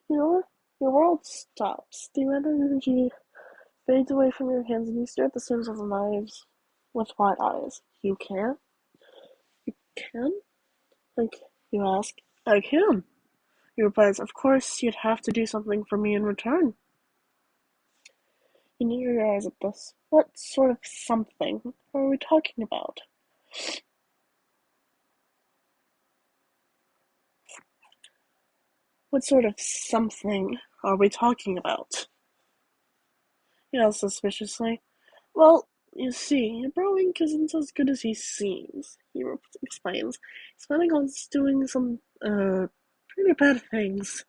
You know what? Your world stops. The red energy fades away from your hands and you stare at the sims of the knives with wide eyes. You can? You can? Like, you ask. I can. He replies, of course you'd have to do something for me in return. You knit your eyes at this. What sort of something are we talking about? What sort of something are we talking about? He asks suspiciously. Well, you see, your ink isn't as good as he seems, he explains. He's planning on doing some, pretty bad things.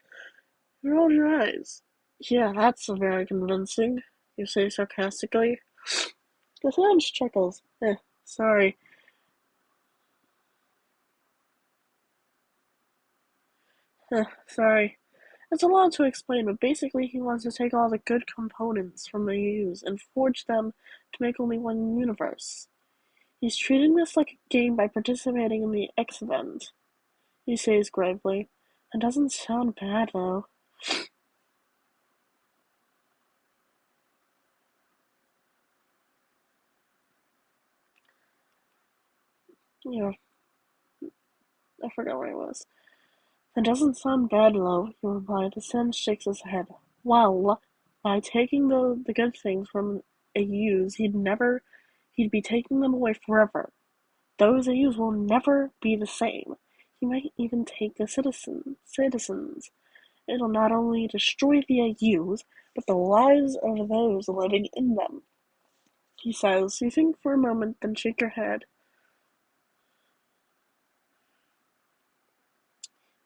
Roll your eyes. Yeah, that's very convincing, you say sarcastically. Cassandra chuckles. Sorry. Sorry. It's a lot to explain, but basically he wants to take all the good components from the U's and forge them to make only one universe. He's treating this like a game by participating in the X event, he says gravely. It doesn't sound bad, though. You know, I forgot where I was. It doesn't sound bad, though, he replied. The Sen shakes his head. Well, by taking the good things from AUs, he'd be taking them away forever. Those AUs will never be the same. He might even take the citizens. It'll not only destroy the AUs, but the lives of those living in them. He says, you think for a moment, then shake your head.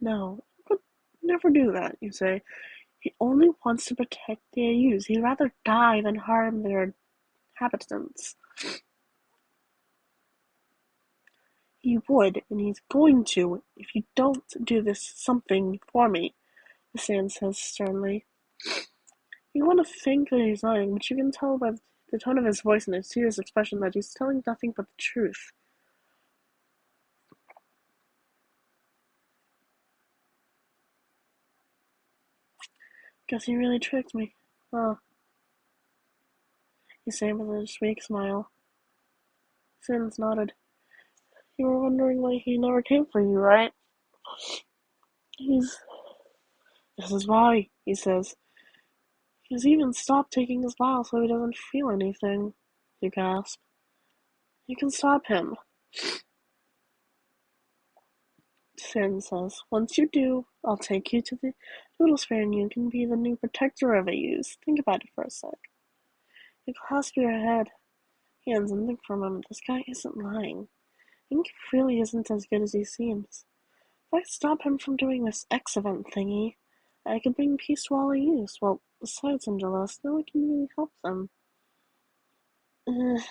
No, he could never do that, you say. He only wants to protect the AUs. He'd rather die than harm their inhabitants. He would, and he's going to, if you don't do this something for me, the Sand says sternly. You want to think that he's lying, but you can tell by the tone of his voice and his serious expression that he's telling nothing but the truth. Guess he really tricked me. Oh, he said with a weak smile. Sims nodded. You were wondering why he never came for you, right? He's. This is why, he says. He's even stopped taking his vial so he doesn't feel anything. You gasp. You can stop him, Sin says. Once you do, I'll take you to the Noodle Sphere and you can be the new protector of AUs. Think about it for a sec. You clasp your head, hands, and think for a moment. This guy isn't lying. Ink really isn't as good as he seems. If I stop him from doing this X event thingy, I could bring peace to all AUs. Well, besides Angelus, no one can really help them. Uh,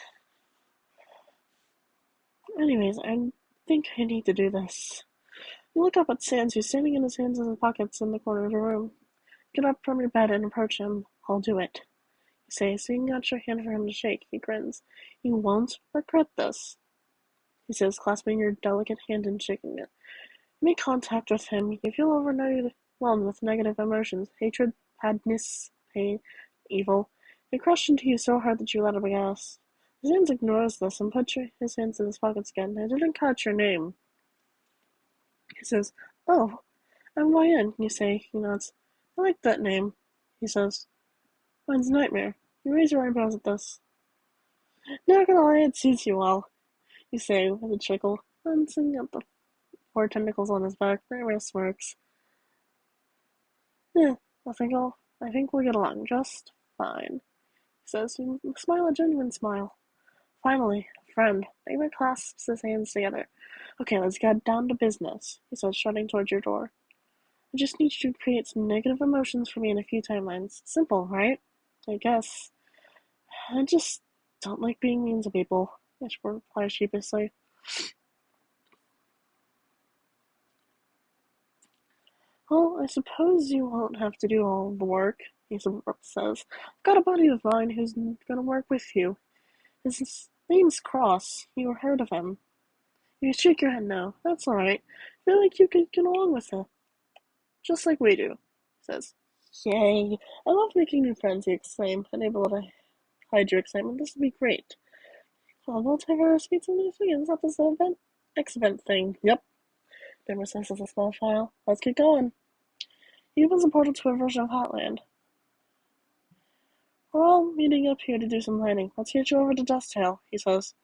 Anyways, I think I need to do this. You look up at Sans, who's standing in his hands in his pockets in the corner of the room. Get up from your bed and approach him. I'll do it. You say, swinging out your hand for him to shake. He grins. You won't regret this, he says, clasping your delicate hand and shaking it. Make contact with him. You feel overwhelmed with negative emotions. Hatred, sadness, pain, evil. They crush into you so hard that you let up a gasp. Sans ignores this and puts his hands in his pockets again. I didn't catch your name. He says, oh, I'm YN, you say. He nods. I like that name, he says. Mine's Nightmare. You raise your eyebrows at this. Not gonna lie, it suits you well, you say with a chuckle, glancing at the four tentacles on his back. Nightmare smirks. Yeah, I think we'll get along just fine, he says. You smile a genuine smile. Finally, a friend. Nightmare clasps his hands together. Okay, let's get down to business, he says, strutting towards your door. I just need you to create some negative emotions for me in a few timelines. Simple, right? I guess. I just don't like being mean to people, Ishbor replies sheepishly. Well, I suppose you won't have to do all the work, he says. I've got a buddy of mine who's gonna work with you. His name's Cross. You heard of him. You shake your head no. That's alright. I feel like you could get along with it. Just like we do, says. Yay! I love making new friends, you exclaim, unable to hide your excitement. This will be great. We'll take our speeds and new things at this X-event thing. Yep, Dimmer says with a small smile. Let's get going. He opens a portal to a version of Hotland. We're all meeting up here to do some planning. Let's get you over to Dusttail, he says.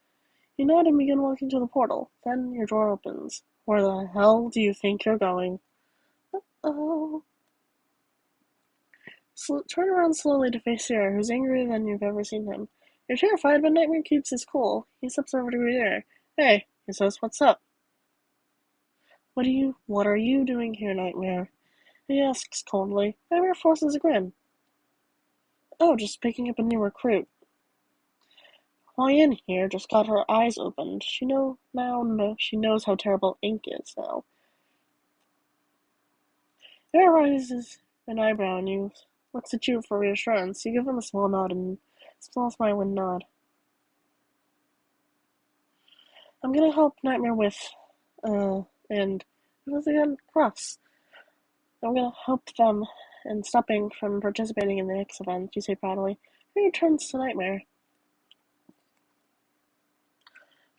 You nod and begin walking to the portal. Then your door opens. Where the hell do you think you're going? Uh-oh. Turn around slowly to face Sierra, who's angrier than you've ever seen him. You're terrified, but Nightmare keeps his cool. He steps over to Sierra. Hey, he says, what's up? What are you doing here, Nightmare? He asks coldly. Nightmare forces a grin. Oh, just picking up a new recruit. Lion here just got her eyes opened. She knows how terrible ink is now. There rises an eyebrow and you looks at you for reassurance. You give him a small nod and small smile and nod. I'm gonna help Nightmare with and once again Cross. I'm gonna help them in stopping from participating in the X event, you say proudly. He returns to Nightmare.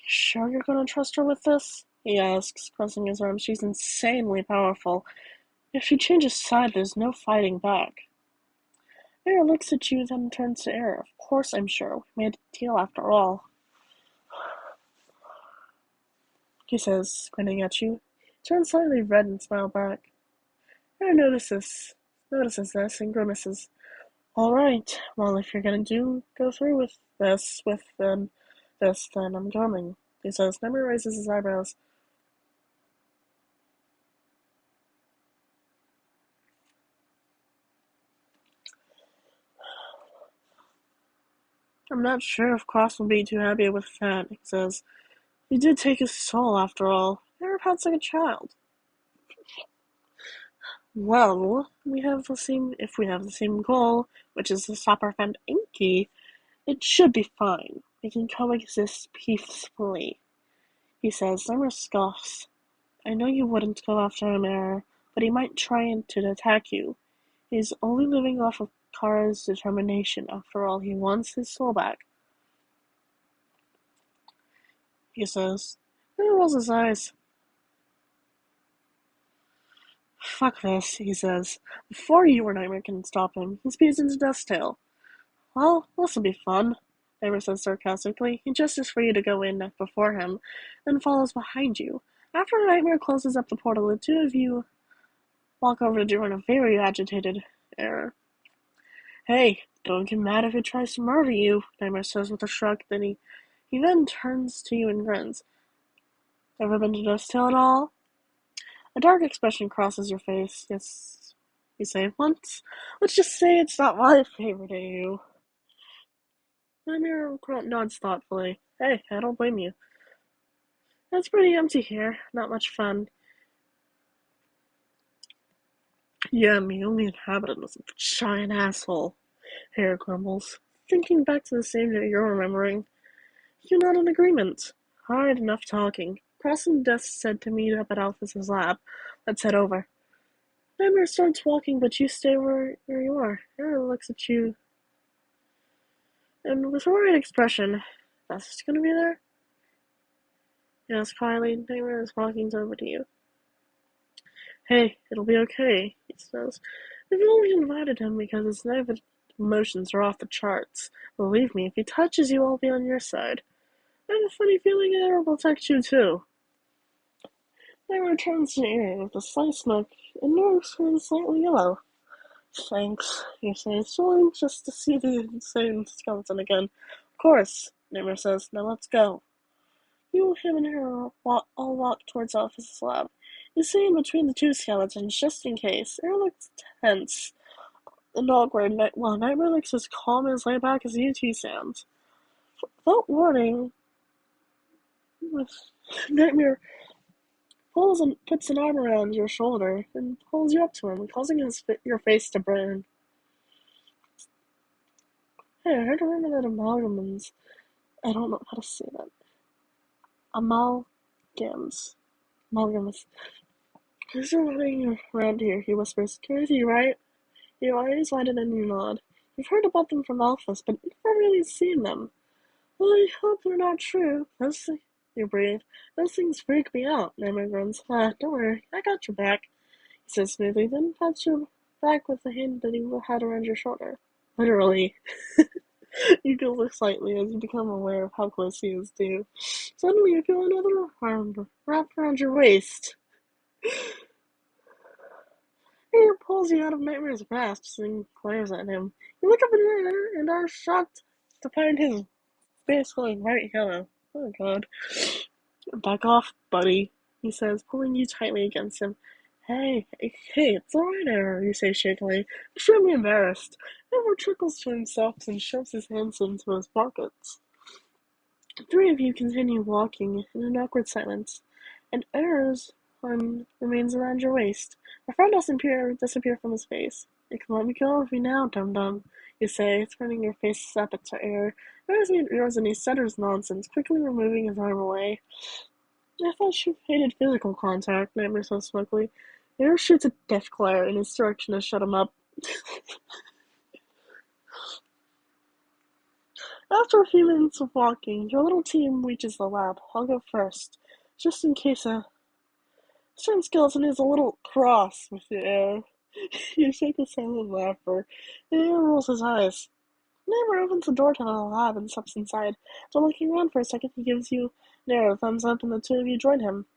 Sure you're gonna trust her with this? He asks, crossing his arms. She's insanely powerful. If she changes side, there's no fighting back. Air looks at you, then turns to Air. Of course, I'm sure. We made a deal after all. He says, grinning at you. Turns slightly red and smiles back. Air notices this and grimaces. All right. Well, if you're gonna go through with this, then I'm coming. He says. Never raises his eyebrows. I'm not sure if Cross will be too happy with that, he says. He did take his soul after all. Never pets like a child. Well, if we have the same goal, which is to stop our friend Inky, it should be fine. We can coexist peacefully, he says. Summer scoffs. I know you wouldn't go after him, Air, but he might try to attack you. He's only living off of Kara's determination. After all, he wants his soul back, he says. He rolls his eyes. Fuck this, he says. Before you or Nightmare can stop him, he speeds into Dusttail. Well, this'll be fun, Nightmare says sarcastically. He gestures for you to go in before him, then follows behind you. After Nightmare closes up the portal, the two of you walk over to Drew in a very agitated air. Hey, don't get mad if he tries to murder you, Nightmare says with a shrug. Then he then turns to you and grins. Ever been to Dusttail at all? A dark expression crosses your face. Yes, you say once. Let's just say it's not my favorite AU. Nightmare nods thoughtfully. Hey, I don't blame you. It's pretty empty here. Not much fun. Yeah, I'm the only inhabitant is a giant asshole. Hair grumbles. Thinking back to the same day you're remembering. You're not in agreement. Alright, enough talking. Cross and Death said to meet up at Alphys's lab. Let's head over. Nightmare starts walking, but you stay where you are. Aaron looks at you, and with a worried expression, that's gonna be there? Yes, Kylie. Nightmare is walking over to you. Hey, it'll be okay, he says. We've only invited him because his negative emotions are off the charts. Believe me, if he touches you, I'll be on your side. I have a funny feeling Air will protect you too. Nightmare turns to Air with a slight smirk and nose turns slightly yellow. Thanks, you say, so anxious to see the insane skeleton again. Of course, Nightmare says. Now let's go. You, him, and her all walk towards Alphys's lab. You see in between the two skeletons, just in case. Air looks tense and awkward, while Nightmare looks as calm and as laid back as you two sounds. Without warning, Nightmare puts an arm around your shoulder and pulls you up to him, causing your face to burn. Hey, I heard a rumor that amalgamins. I don't know how to say that. Amalgams. Amalgams. Is there running around here? He whispers. Crazy, right? Your eyes widen and you nod. You've heard about them from Alphas, but never really seen them. Well, I hope they're not true. You breathe. Those things freak me out, Nightmare grunts. Don't worry, I got your back, he says smoothly, then pats your back with the hand that he had around your shoulder. Literally. You giggle slightly as you become aware of how close he is to you. Suddenly you feel another arm wrapped around your waist. Peter pulls you out of Nightmare's grasp and glares at him. You look up in the air and are shocked to find his face glowing bright yellow. Oh god. Back off, buddy, he says, pulling you tightly against him. Hey, it's alright, Error, you say shakily, extremely embarrassed. Edward chuckles to himself and shoves his hands into his pockets. The three of you continue walking in an awkward silence, and Error's arm remains around your waist. The frown doesn't disappear from his face. You can let me go of you now, dum-dum, you say, turning your face up to Error. Error's ears and he stutters nonsense, quickly removing his arm away. I thought you hated physical contact, Nightmare says smugly. Error shoots a death glare in his direction to shut him up. After a few minutes of walking, your little team reaches the lab. I'll go first, just in case a certain skeleton is a little cross with the air. You shake a silent laughter, and Air rolls his eyes. Nightmare opens the door to the lab and steps inside. After looking around for a second, he gives you an air thumbs up, and the two of you join him.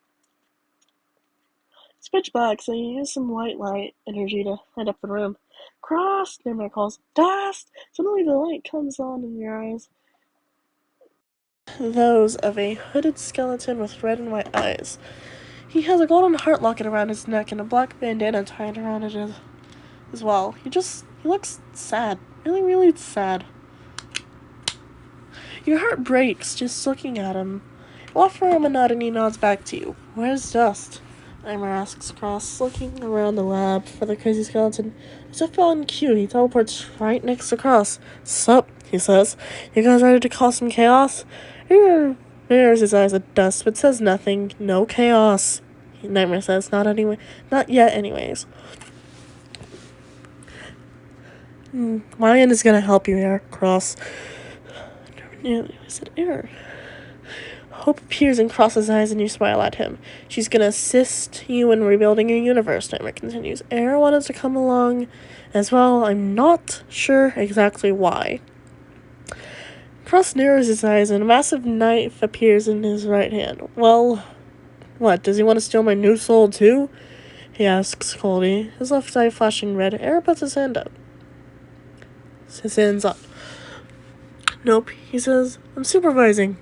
It's pitch black, so you use some white light energy to light up the room. Cross, Nightmare calls. Dust! Suddenly the light comes on in your eyes. Those of a hooded skeleton with red and white eyes. He has a golden heart locket around his neck and a black bandana tied around it as well. He looks sad. Really, really sad. Your heart breaks just looking at him. You offer him a nod and he nods back to you. Where's Dust? Nightmare asks Cross, looking around the lab for the crazy skeleton. As if on cue, he teleports right next to Cross. Sup, he says. You guys ready to cause some chaos? He mirrors his eyes at Dust, but says nothing. No chaos, Nightmare says. Not yet anyways. Lion is gonna help you here, Cross. I said error. Hope appears in Cross's eyes and you smile at him. She's gonna assist you in rebuilding your universe, Nightmare continues. Air wanted to come along as well. I'm not sure exactly why. Cross narrows his eyes and a massive knife appears in his right hand. Well, what, does he want to steal my new soul too? He asks coldly, his left eye flashing red. Air puts his hand up. His hands up. Nope, he says. I'm supervising.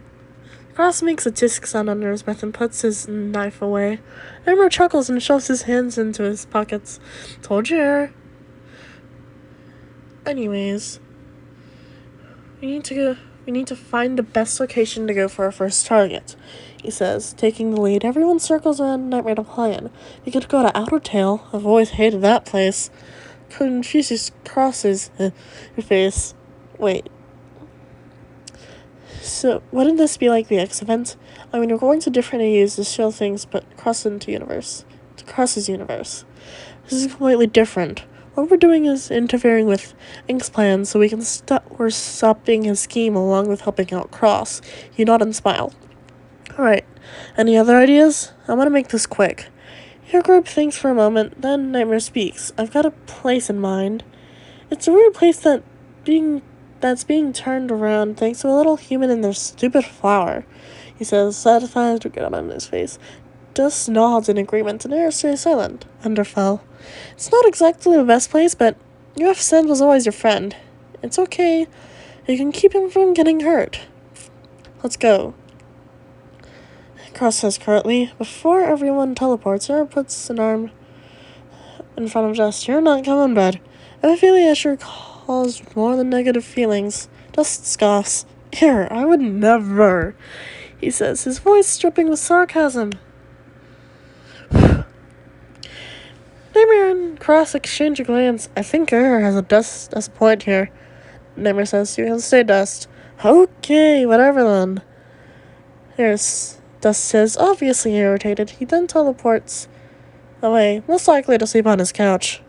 Cross makes a tisk sound under his breath and puts his knife away. Nightmare chuckles and shoves his hands into his pockets. Told you, Air. Anyways, we need to find the best location to go for our first target, he says, taking the lead. Everyone circles around Nightmare to plan. We could go to Outer Tail. I've always hated that place. Confucius crosses your face. Wait. So, wouldn't this be like the X event? I mean, we're going to different AUs to show things, but Cross's universe. This is completely different. What we're doing is interfering with Ink's plans so we're stopping his scheme along with helping out Cross. You nod and smile. Alright, any other ideas? I'm gonna make this quick. Your group thinks for a moment, then Nightmare speaks. I've got a place in mind. It's a weird place that's being turned around thanks to a little human and their stupid flower, he says, satisfied to get up on his face. Dust nods in agreement and Air stays silent. Underfell. It's not exactly the best place, but UF Sand was always your friend. It's okay. You can keep him from getting hurt. Let's go. Cross says curtly. Before everyone teleports, Air puts an arm in front of Dust. You're not coming, bud. I have a feeling I sure caused more than negative feelings. Dust scoffs. Air, I would never, he says, his voice dripping with sarcasm. Nightmare and Cross exchange a glance. I think Air has a point here. Nightmare says, you can stay, Dust. Okay, whatever then. Dust says, obviously irritated. He then teleports away, most likely to sleep on his couch.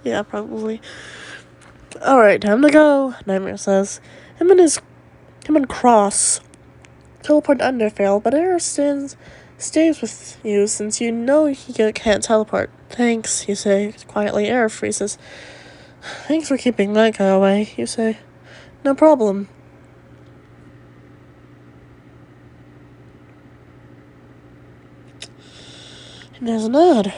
Yeah, probably. Alright, time to go, Nightmare says. Him and Cross teleport to Underfell, but Air stays with you since you know he can't teleport. Thanks, you say quietly. Air freezes. Thanks for keeping that guy away, you say. No problem. And there's a nod.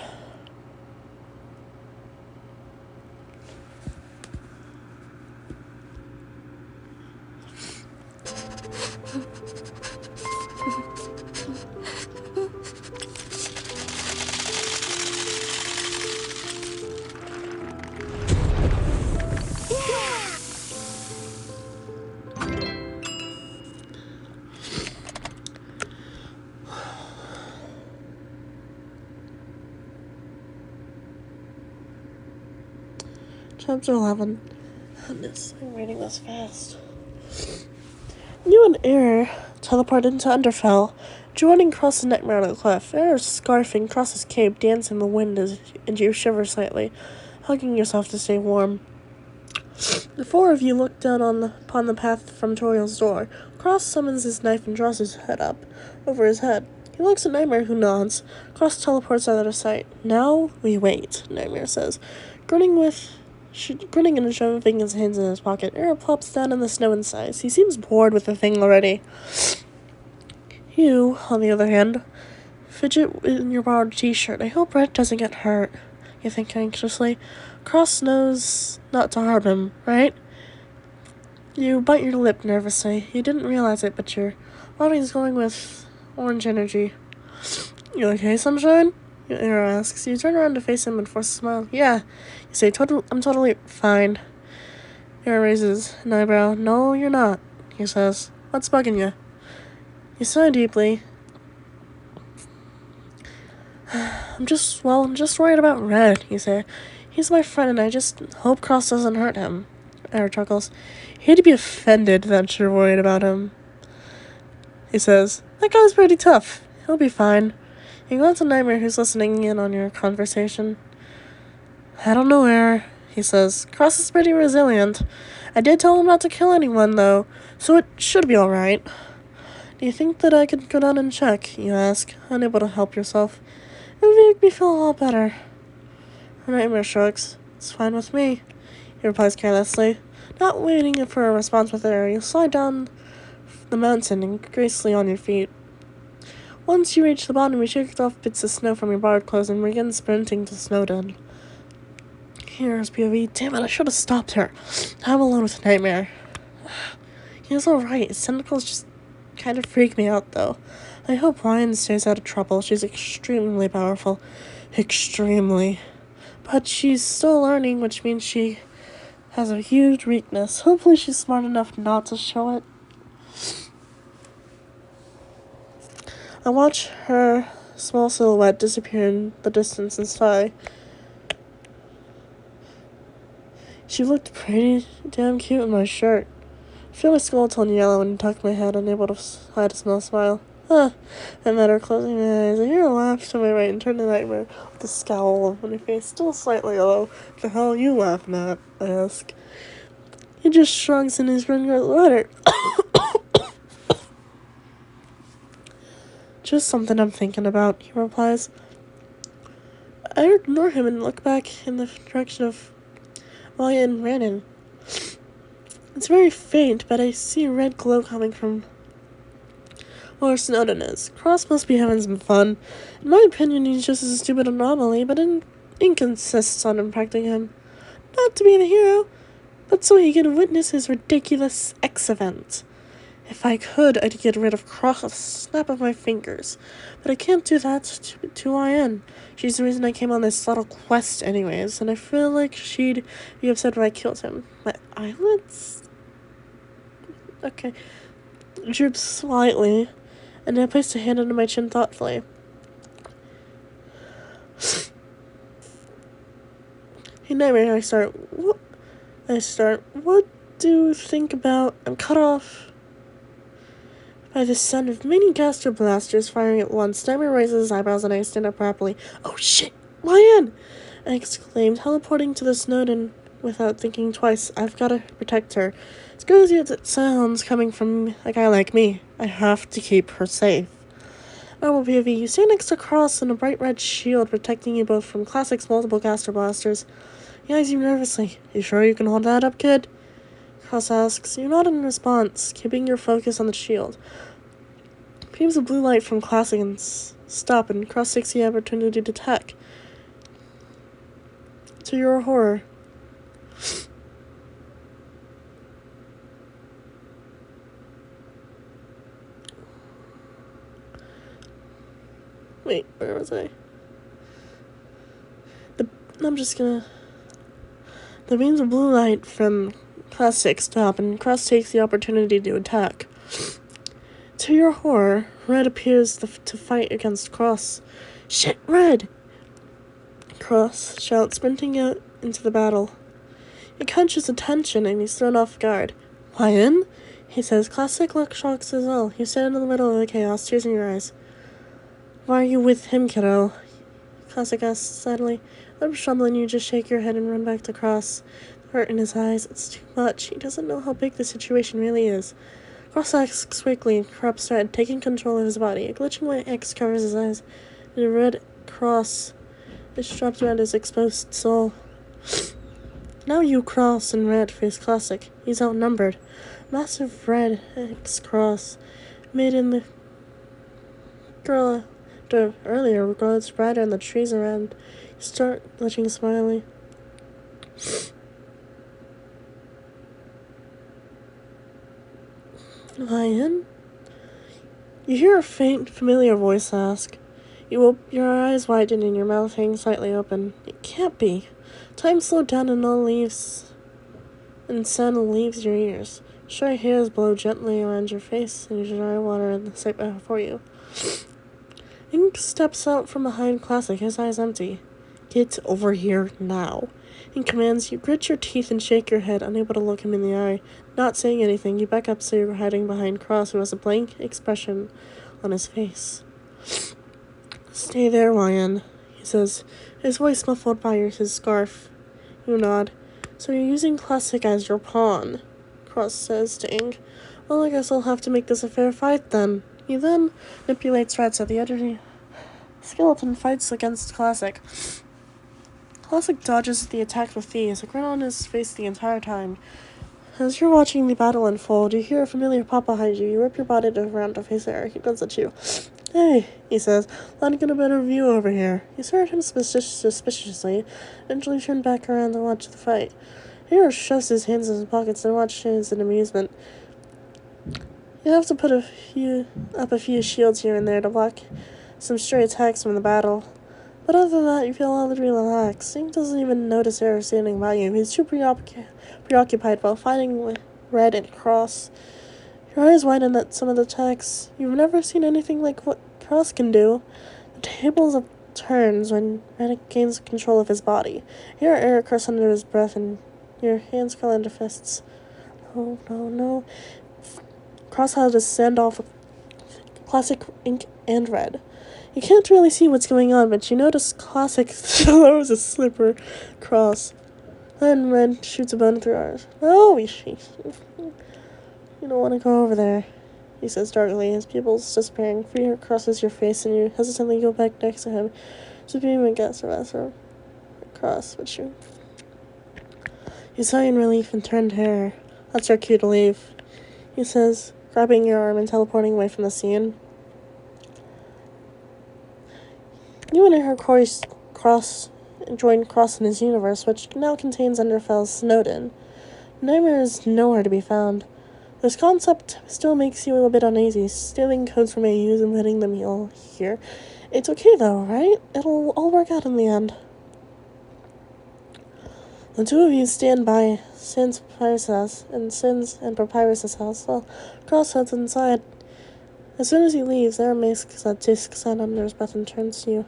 Chapter 11. Goodness, I'm reading this fast. You and Air teleport into Underfell, joining Cross's nightmare on a cliff. Air is scarfing Cross's cape, dancing in the wind and you shiver slightly, hugging yourself to stay warm. The four of you look down upon the path from Toriel's door. Cross summons his knife and draws his head up over his head. He looks at Nightmare, who nods. Cross teleports out of sight. Now we wait, Nightmare says, grinning and shoving his hands in his pocket. Air plops down in the snow and sighs. He seems bored with the thing already. You, on the other hand, fidget in your borrowed t-shirt. I hope Red doesn't get hurt, you think anxiously. Cross knows not to harm him, right? You bite your lip nervously. You didn't realize it, but your body's going with orange energy. You okay, Sunshine? Air asks. You turn around to face him and force a smile. Yeah. You say, I'm totally fine. Air raises an eyebrow. No, you're not, he says. What's bugging you? You sigh deeply. I'm just worried about Red, you say. He's my friend and I just hope Cross doesn't hurt him. Air chuckles. Hate to be offended that you're worried about him. He says, that guy's pretty tough. He'll be fine. You glance at Nightmare, who's listening in on your conversation. I don't know, Air, he says. Cross is pretty resilient. I did tell him not to kill anyone, though, so it should be alright. Do you think that I could go down and check, you ask, unable to help yourself. It would make me feel a lot better. Nightmare shrugs. It's fine with me, he replies carelessly. Not waiting for a response with Air, you slide down the mountain and gracefully on your feet. Once you reach the bottom, you shake off bits of snow from your borrowed clothes and begin sprinting to Snowden. Here's POV. Damn it, I should have stopped her. I'm alone with Nightmare. He was alright. His tentacles just kind of freak me out, though. I hope Ryan stays out of trouble. She's extremely powerful. Extremely. But she's still learning, which means she has a huge weakness. Hopefully she's smart enough not to show it. I watch her small silhouette disappear in the distance and sigh. She looked pretty damn cute in my shirt. I feel my skull turn yellow and tuck my head, unable to hide a small smile. I met her, closing my eyes. I hear a laugh to my right and turn to Nightmare with a scowl on her face, still slightly yellow. What the hell are you laughing at? I ask. He just shrugs and his grin gets lighter. Just something I'm thinking about, he replies. I ignore him and look back in the direction of Maya and Rhiannon. It's very faint, but I see a red glow coming from where Snowden is. Cross must be having some fun. In my opinion, he's just a stupid anomaly, but Ink insists on impacting him. Not to be the hero, but so he can witness his ridiculous X-event. If I could, I'd get rid of Cross with a snap of my fingers. But I can't do that to Ryan. She's the reason I came on this little quest anyways, and I feel like she'd be upset if I killed him. My eyelids? Okay. Droop slightly, and I placed a hand under my chin thoughtfully. Hey, Nightmare, I start, what do you think about, I'm cut off by the sound of many caster blasters firing at once. Nightmare raises his eyebrows and I stand up rapidly. Oh shit, Ryan! I exclaimed, teleporting to the Snowden without thinking twice. I've got to protect her. As crazy as it sounds coming from a guy like me, I have to keep her safe. Normal POV, you stand next to Cross and a bright red shield protecting you both from Classic's multiple caster blasters. He eyes you nervously. You sure you can hold that up, kid? Cross asks. You nod in response, keeping your focus on the shield. Beams of blue light from Classic and stop, and Cross takes the opportunity to attack. To your horror. Wait, where was I? I'm just gonna... The beams of blue light from Classic stop, and Cross takes the opportunity to attack. To your horror, Red appears to fight against Cross. Shit, Red! Cross shouts, sprinting out into the battle. He catches attention and he's thrown off guard. Lion? He says. Classic look shocks as well. You stand in the middle of the chaos, tears in your eyes. Why are you with him, kiddo? Classic asks sadly. I'm trembling. You just shake your head and run back to Cross. The hurt in his eyes. It's too much. He doesn't know how big the situation really is. Cross asks quickly, corrupts Red, taking control of his body. A glitching white X covers his eyes, and a red cross is strapped around his exposed soul. Now you, Cross, and Red face Classic. He's outnumbered. Massive red X cross made in the girl earlier grows brighter in the trees around. You start glitching smiley. Lion? You hear a faint, familiar voice ask. Your eyes widen and your mouth hangs slightly open. It can't be. Time slowed down and sound leaves your ears. Shy hairs blow gently around your face and you dry water in the sight before you. Ink steps out from behind Classic, his eyes empty. Get over here now. Ink commands you. Grit your teeth and shake your head, unable to look him in the eye. Not saying anything, you back up so you're hiding behind Cross, who has a blank expression on his face. Stay there, Lion, he says, his voice muffled by his scarf. You nod. So you're using Classic as your pawn, Cross says to Ink. Well, I guess I'll have to make this a fair fight then. He then manipulates Red so the other skeleton fights against Classic. Classic dodges the attack with ease, a grin on his face the entire time. As you're watching the battle unfold, you hear a familiar pop behind you. You whip your body around to face air. He grunts at you. Hey, he says, let me get a better view over here. You stare at him suspiciously, eventually turn back around to watch the fight. Hero shoves his hands in his pockets and watches in amusement. You have to put up a few shields here and there to block some stray attacks from the battle. But other than that, you feel all relaxed. Ink doesn't even notice Arrow standing by you. He's too preoccupied while fighting with Red and Cross. Your eyes widen at some of the attacks. You've never seen anything like what Cross can do. The tables turns when Red gains control of his body. You hear air curse under his breath and your hands curl into fists. Oh, no. Cross has to send off Classic, Ink, and Red. You can't really see what's going on, but you notice Classic throws a slipper Cross. Then Red shoots a bone through ours. Oh, you don't want to go over there, he says darkly, his pupils disappearing. Fear crosses your face, and you hesitantly go back next to him. So beam against the rest of Cross, but you sigh in relief and turn to hair. That's our cue to leave, he says, grabbing your arm and teleporting away from the scene. You and her join Cross in his universe, which now contains Underfell's Snowden. Nightmare is nowhere to be found. This concept still makes you a bit uneasy, stealing codes from AUs and putting them all here. It's okay though, right? It'll all work out in the end. The two of you stand by Sans and Papyrus's house while Cross heads inside. As soon as he leaves, Aaron makes a disc sound under his breath and turns to you.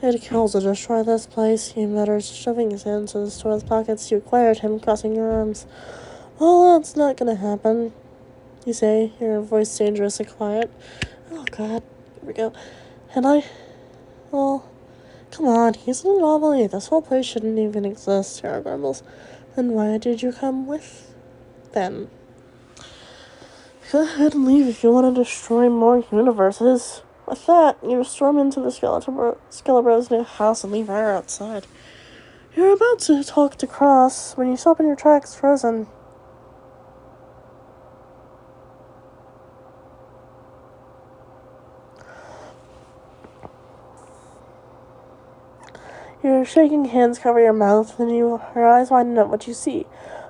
It kills to destroy this place, he mutters, shoving his hands into his pockets. You acquired him, crossing your arms. Well, that's not gonna happen, you say, your voice dangerously quiet. Oh, God. Here we go. Come on, he's an anomaly. This whole place shouldn't even exist, Sarah grumbles. Then why did you come with them? Go ahead and leave if you want to destroy more universes. With that, you storm into the Skelebro's new house and leave her outside. You're about to talk to Cross when you stop in your tracks, frozen. Your shaking hands cover your mouth, then your eyes widen at what you see.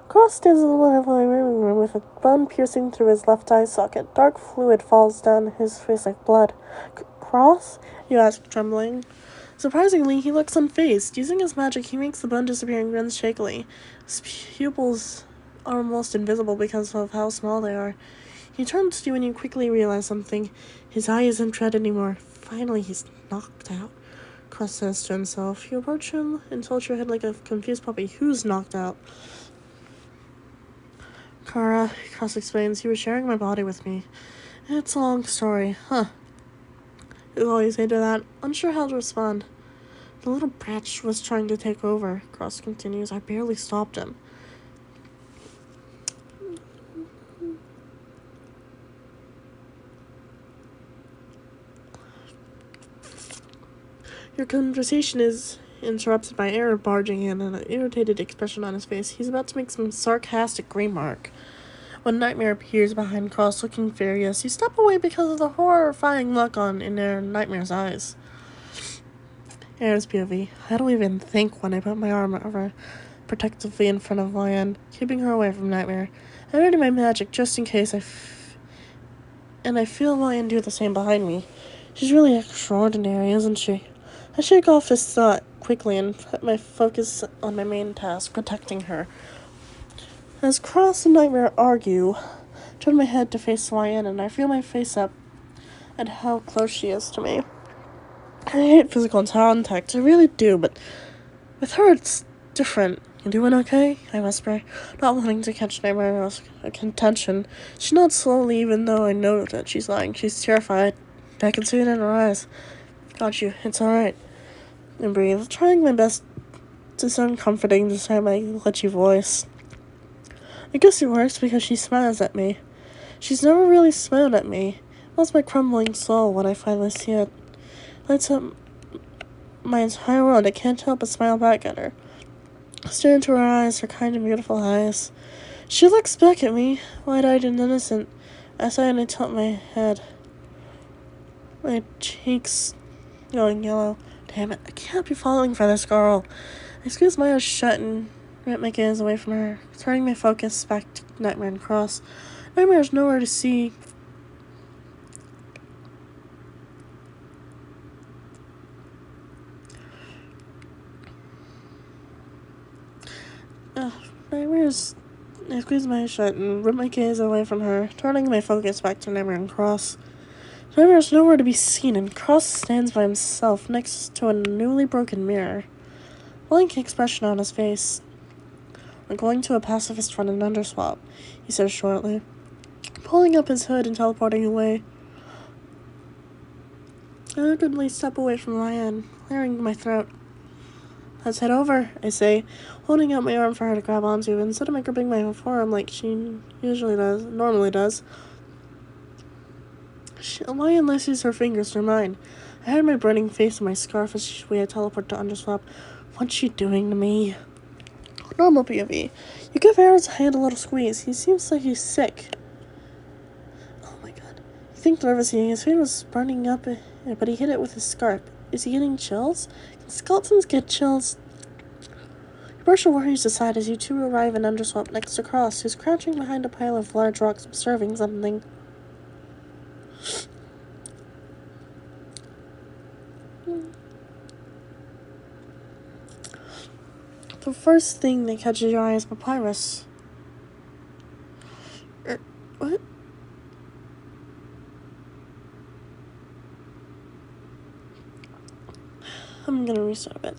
Cross stands in the middle of the living room with a bone piercing through his left eye socket. Dark fluid falls down his face like blood. Cross? You ask, trembling. Surprisingly, he looks unfazed. Using his magic, he makes the bone disappear and grins shakily. His pupils are almost invisible because of how small they are. He turns to you and you quickly realize something. His eye isn't red anymore. Finally, he's knocked out. Cross says to himself. You approach him and tilt your head like a confused puppy. Who's knocked out? Kara, Cross explains, you were sharing my body with me. It's a long story. Huh. You always say to that, unsure how to respond. The little brat was trying to take over, Cross continues. I barely stopped him. Your conversation is interrupted by Aaron barging in and an irritated expression on his face. He's about to make some sarcastic remark when Nightmare appears behind Cross looking furious. You step away because of the horrifying look in Nightmare's eyes. Aaron's POV. I don't even think when I put my arm over protectively in front of Lion, keeping her away from Nightmare. I'm ready my magic just in case and I feel Lion do the same behind me. She's really extraordinary, isn't she? I shake off this thought quickly and put my focus on my main task, protecting her. As Cross and Nightmare argue, I turn my head to face Lion and I feel my face up at how close she is to me. I hate physical contact, I really do, but with her it's different. You doing okay? I whisper, not wanting to catch Nightmare's attention. She nods slowly even though I know that she's lying. She's terrified. I can see it in her eyes. Got you, it's alright. And breathe, trying my best to sound comforting despite my glitchy voice. I guess it works because she smiles at me. She's never really smiled at me. That's my crumbling soul when I finally see it. Lights up my entire world. I can't help but smile back at her. I stare into her eyes, her kind and beautiful eyes. She looks back at me, wide-eyed and innocent. I sigh and I tilt my head. My cheeks going yellow. Damn it, I can't be falling for this girl. I squeeze my eyes shut and rip my gaze away from her, turning my focus back to Nightmare and Cross. Nightmare's nowhere to see. I squeeze my eyes shut and rip my gaze away from her, turning my focus back to Nightmare and Cross. Nightmare's nowhere to be seen, and Cross stands by himself next to a newly broken mirror. Blank expression on his face. We're going to a pacifist run and underswap, he says shortly, pulling up his hood and teleporting away. I awkwardly step away from Lion, clearing my throat. Let's head over, I say, holding out my arm for her to grab onto, instead of my gripping my forearm like she normally does. Lion laces her fingers through mine. I hide my burning face in my scarf as we teleport to underswap. What's she doing to me? Normal POV. You give Aaron's hand a little squeeze. He seems like he's sick. Oh my god. You think nervously. His hand was burning up, but he hit it with his scarf. Is he getting chills? Can skeletons get chills? You brush your worries aside as you two arrive in underswap next to Cross, who's crouching behind a pile of large rocks observing something. The first thing that catches your eye is Papyrus. What? I'm gonna restart a bit.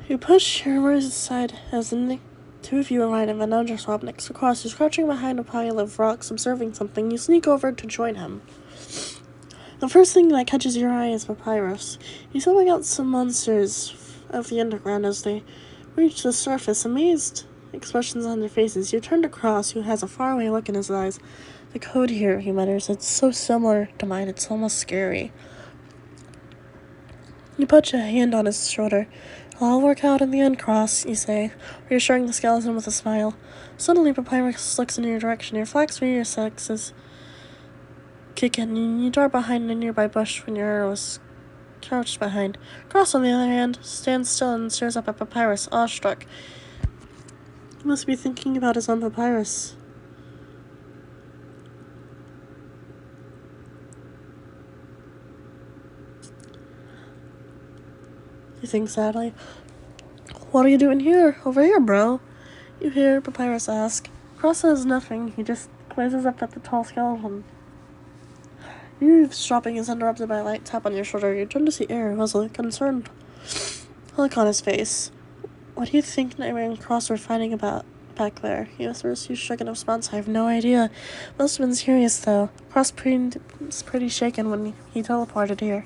You push your worries aside as the two of you arrive in an underswap next to Cross, who's crouching behind a pile of rocks observing something. You sneak over to join him. The first thing that catches your eye is Papyrus. He's helping out some monsters of the underground as they reach the surface. Amazed expressions on their faces, you turn to Cross, who has a faraway look in his eyes. The code here, he mutters, it's so similar to mine, it's almost scary. You put your hand on his shoulder. It'll all work out in the end, Cross, you say, reassuring the skeleton with a smile. Suddenly, Papyrus looks in your direction. Your flex reflexes kick in, and you dart behind a nearby bush when your arrow is crouched behind. Cross, on the other hand, stands still and stares up at Papyrus, awestruck. He must be thinking about his own Papyrus. You think sadly. What are you doing here? Over here, bro. You hear Papyrus ask. Cross says nothing. He just glances up at the tall skeleton. Eavesdropping is interrupted by a light tap on your shoulder. You turn to see Air, who has a concerned look on his face. What do you think Nightmare and Cross were fighting about back there? He whispers. You shrug in response. I have no idea. Must have been serious, though. Cross was pretty shaken when he teleported here.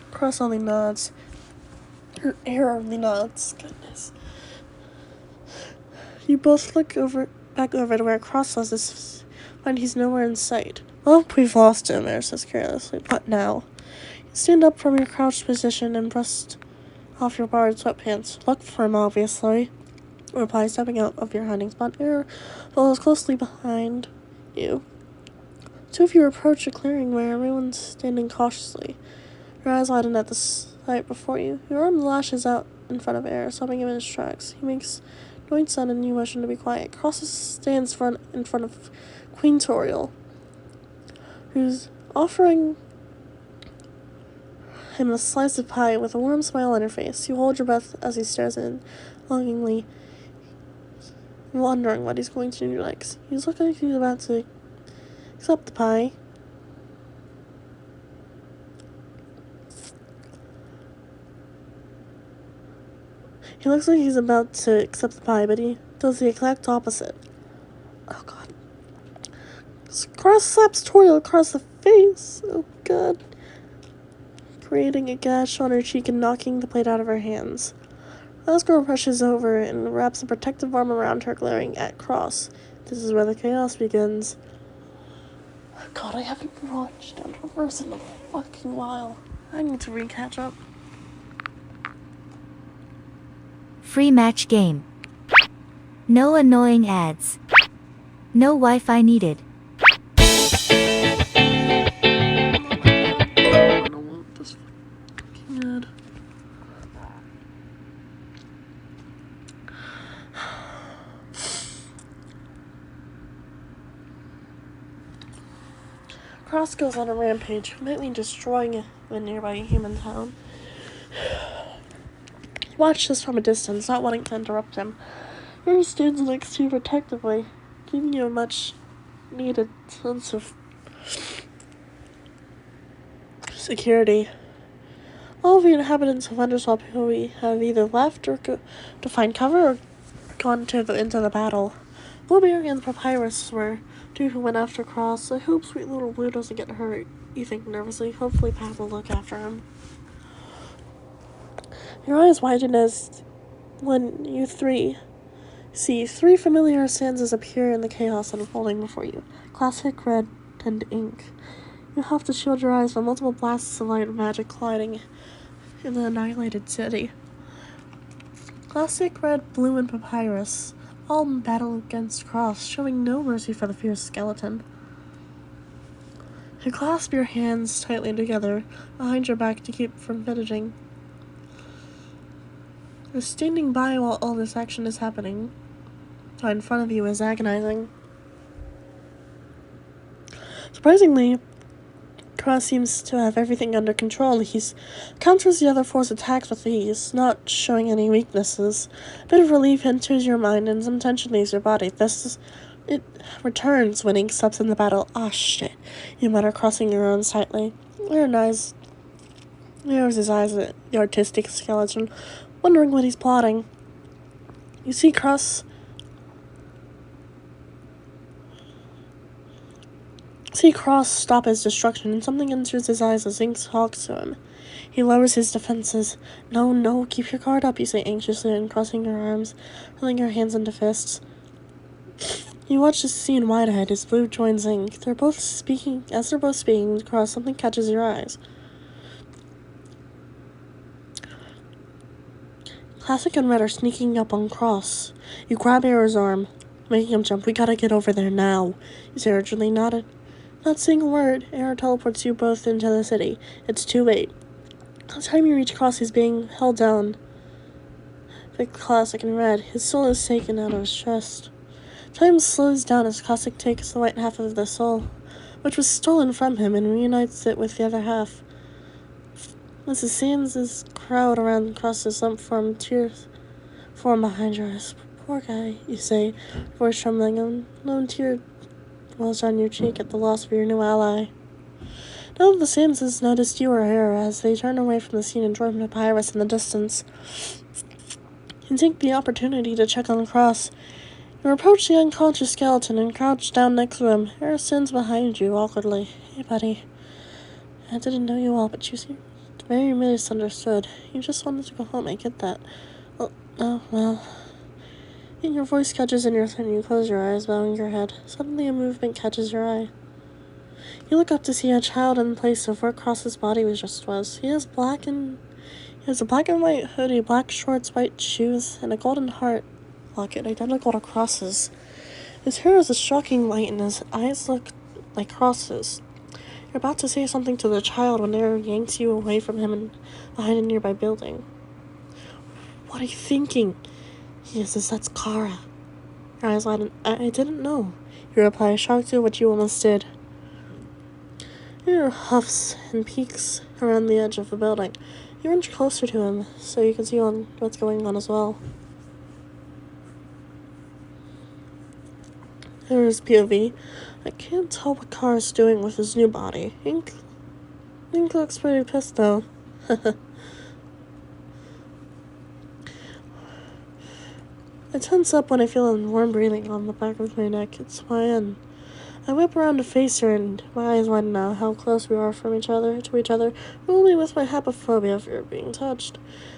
Cross only nods. Air only nods. Goodness. You both look back over to where Cross was, find he's nowhere in sight. Well, we've lost him, Air says carelessly. What now? You stand up from your crouched position and brush off your borrowed sweatpants. Look for him, obviously. Reply, stepping out of your hiding spot. Air follows closely behind you. Two of you approach a clearing where everyone's standing cautiously. Your eyes widen at the sight before you. Your arm lashes out in front of Air, stopping him in his tracks. He makes no sound and you motion to be quiet. Crosses stands in front of Queen Toriel, who's offering him a slice of pie with a warm smile on her face. You hold your breath as he stares in, longingly, wondering what he's going to do next. He's looking like he's about to accept the pie. He looks like he's about to accept the pie, but he does the exact opposite. Oh, God. Cross slaps Toriel across the face. Oh, God. Creating a gash on her cheek and knocking the plate out of her hands. Asgore rushes over and wraps a protective arm around her, glaring at Cross. This is where the chaos begins. God, I haven't watched Emberverse in a fucking while. I need to recatch up. Free match game. No annoying ads. No Wi-Fi needed. I don't want this fucking ad. Cross goes on a rampage, completely destroying the nearby human town. Watch this from a distance, not wanting to interrupt him. He stands next to you protectively, giving you a much needed sense of security. All of the inhabitants of Underswap Hill have either left or to find cover or gone into the battle. Blueberry and Papyrus were two who went after Cross. I hope sweet little Blue doesn't get hurt, you think nervously. Hopefully Pat will look after him. Your eyes widen as when you see three familiar stanzas appear in the chaos unfolding before you. Classic red and ink. You have to shield your eyes from multiple blasts of light and magic colliding in the annihilated city. Classic red, blue, and Papyrus all in battle against Cross, showing no mercy for the fierce skeleton. You clasp your hands tightly together behind your back to keep from fidgeting. You're standing by while all this action is happening. Right in front of you is agonizing. Surprisingly, Cross seems to have everything under control. He counters the other four's attacks with ease, not showing any weaknesses. A bit of relief enters your mind and some tension leaves your body. It returns when Ink steps in the battle. Ah, shit, you mutter, crossing your arms tightly. Narrows his eyes at the artistic skeleton, wondering what he's plotting. You see Cross See Cross stop his destruction, and something enters his eyes as Ink talks to him. He lowers his defenses. No, keep your guard up, you say anxiously, and crossing your arms, pulling your hands into fists. You watch the scene wide-eyed as Blue joins Ink. As they're both speaking, Cross, something catches your eyes. Classic and Red are sneaking up on Cross. You grab Arrow's arm, making him jump. We gotta get over there now, you say urgently. Not saying a word. Arrow teleports you both into the city. It's too late. By the time you reach Cross, he's being held down by Classic and Red. His soul is taken out of his chest. Time slows down as Classic takes the white half of the soul, which was stolen from him, and reunites it with the other half. As the sands crowd around Cross's lump form, tears form behind your eyes. Poor guy, you say, voice trembling. A lone tear rolls down your cheek at the loss of your new ally. None of the Sams has noticed you or her as they turn away from the scene and join Papyrus in the distance. You take the opportunity to check on Cross. You approach the unconscious skeleton and crouch down next to him. Hera stands behind you awkwardly. Hey, buddy. I didn't know you all, but you seem very misunderstood. You just wanted to go home, I get that. Well. And your voice catches in your throat and you close your eyes, bowing your head. Suddenly a movement catches your eye. You look up to see a child in place of where Cross's body was. He has a black and white hoodie, black shorts, white shoes, and a golden heart locket identical to Cross's. His hair is a shocking white and his eyes look like Cross's. You're about to say something to the child when Arrow yanks you away from him and behind a nearby building. What are you thinking? He says, that's Kara. Your eyes widen. I didn't know. You reply, shocked at what you almost did. Arrow huffs and peeks around the edge of the building. You inch closer to him so you can see what's going on as well. There's POV. I can't tell what Kara's doing with his new body. Ink looks pretty pissed though. I tense up when I feel a warm breathing on the back of my neck. It's Hwayun. I whip around to face her, and my eyes widen now how close we are from each other, only with my haplophobia fear of being touched.